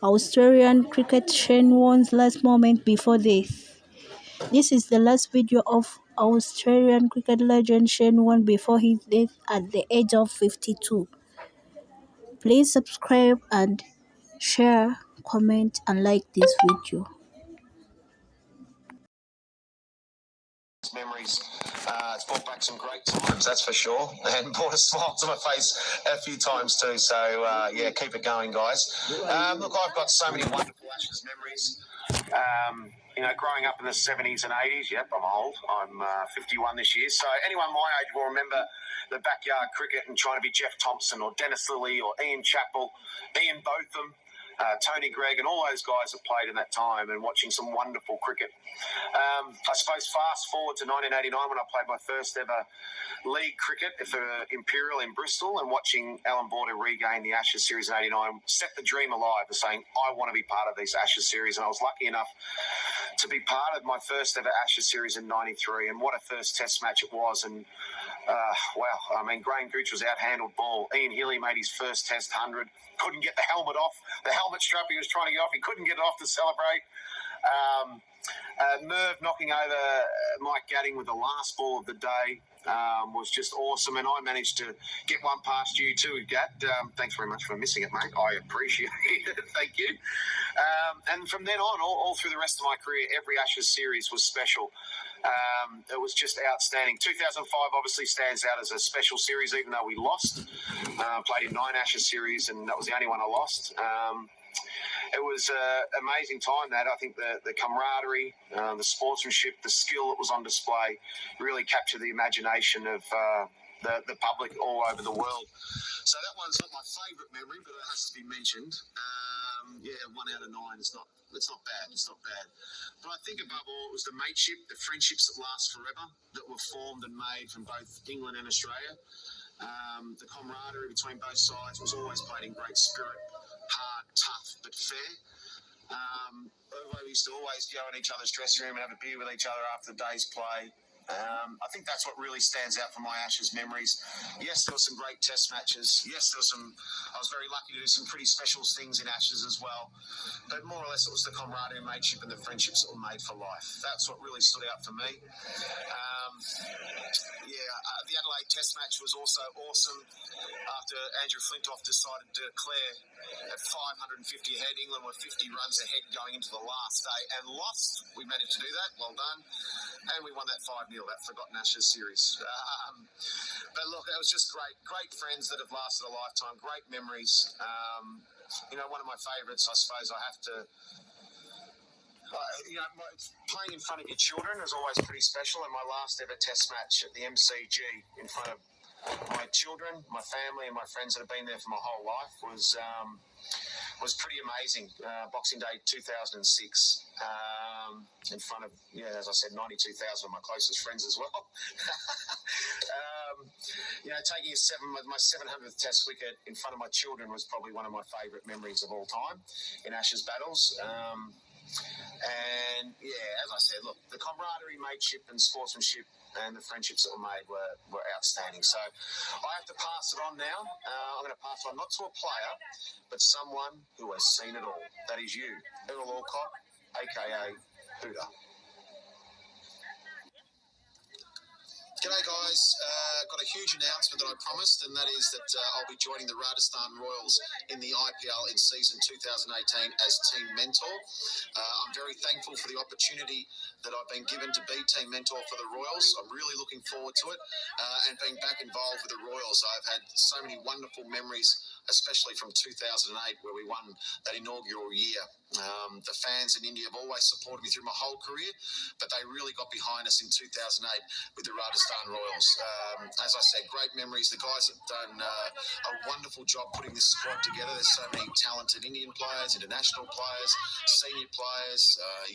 Australian cricket Shane Warne's last moment before death. This is the last video of Australian cricket legend Shane Warne before his death at the age of 52. Please subscribe and share, comment and like this video. Memories. It's brought back some great times, that's for sure, and brought a smile to my face a few times too. So yeah, keep it going, guys. Look, I've got so many wonderful Ashes memories. Growing up in the 70s and 80s. Yep, I'm old. I'm 51 this year. So anyone my age will remember the backyard cricket and trying to be Jeff Thompson or Dennis Lilly or Ian Chappell, Ian Botham, Tony Gregg, and all those guys that played in that time, and watching some wonderful cricket. I suppose fast forward to 1989 when I played my first ever league cricket for Imperial in Bristol, and watching Alan Border regain the Ashes series in 89 set the dream alive of saying, I want to be part of this Ashes series. And I was lucky enough to be part of my first ever Ashes series in 93, and what a first test match it was. And wow, I mean, Graham Gooch was out-handled ball. Ian Healy made his first test 100, couldn't get the helmet off. The helmet strap he was trying to get off, he couldn't get it off to celebrate. Merv knocking over Mike Gadding with the last ball of the day was just awesome, and I managed to get one past you too, Gad. Thanks very much for missing it, mate. I appreciate it. Thank you. And from then on, all through the rest of my career, every Ashes series was special. It was just outstanding. 2005 obviously stands out as a special series, even though we lost. Played in 9 Ashes series, and that was the only one I lost. It was an amazing time, that. I think the camaraderie, the sportsmanship, the skill that was on display really captured the imagination of the public all over the world. So that one's not my favourite memory, but it has to be mentioned. Yeah, 1 out of 9. It's not bad. It's not bad. But I think above all, it was the mateship, the friendships that last forever, that were formed and made from both England and Australia. The camaraderie between both sides was always played in great spirit, hard, tough, but fair. We used to always go in each other's dressing room and have a beer with each other after the day's play. I think that's what really stands out from my Ashes memories. Yes, there were some great test matches. Yes, I was very lucky to do some pretty special things in Ashes as well. But more or less, it was the camaraderie and mateship and the friendships that were made for life. That's what really stood out for me. The Adelaide Test match was also awesome. After Andrew Flintoff decided to declare at 550 ahead, England were 50 runs ahead going into the last day and lost. We managed to do that. Well done. And we won that 5-0, that forgotten Ashes series. But look, it was just great friends that have lasted a lifetime, great memories. One of my favourites, I suppose I have to... playing in front of your children is always pretty special, and my last ever test match at the MCG in front of my children, my family and my friends that have been there for my whole life was pretty amazing. Boxing Day 2006, in front of, as I said, 92,000 of my closest friends as well. Taking my 700th Test wicket in front of my children was probably one of my favourite memories of all time in Ashes battles. And as I said, look, the camaraderie, mateship and sportsmanship and the friendships that were made were outstanding. So I have to pass it on now. I'm going to pass it on not to a player, but someone who has seen it all. That is you, Errol Alcott, a.k.a. Hooter. G'day guys, got a huge announcement that I promised, and that is that I'll be joining the Rajasthan Royals in the IPL in season 2018 as team mentor. I'm very thankful for the opportunity that I've been given to be team mentor for the Royals. I'm really looking forward to it, and being back involved with the Royals. I've had so many wonderful memories, especially from 2008 where we won that inaugural year. The fans in India have always supported me through my whole career, but they really got behind us in 2008 with the Rajasthan Royals. As I said, great memories. The guys have done a wonderful job putting this squad together. There's so many talented Indian players, international players, senior players,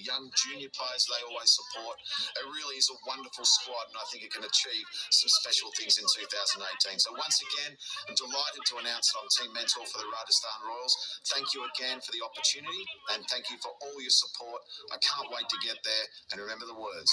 young junior players they always support. It really is a wonderful squad, and I think it can achieve some special things in 2018. So once again, I'm delighted to announce that I'm team mentor for the Rajasthan Royals. Thank you again for the opportunity, and thank you for all your support. I can't wait to get there, and remember the words.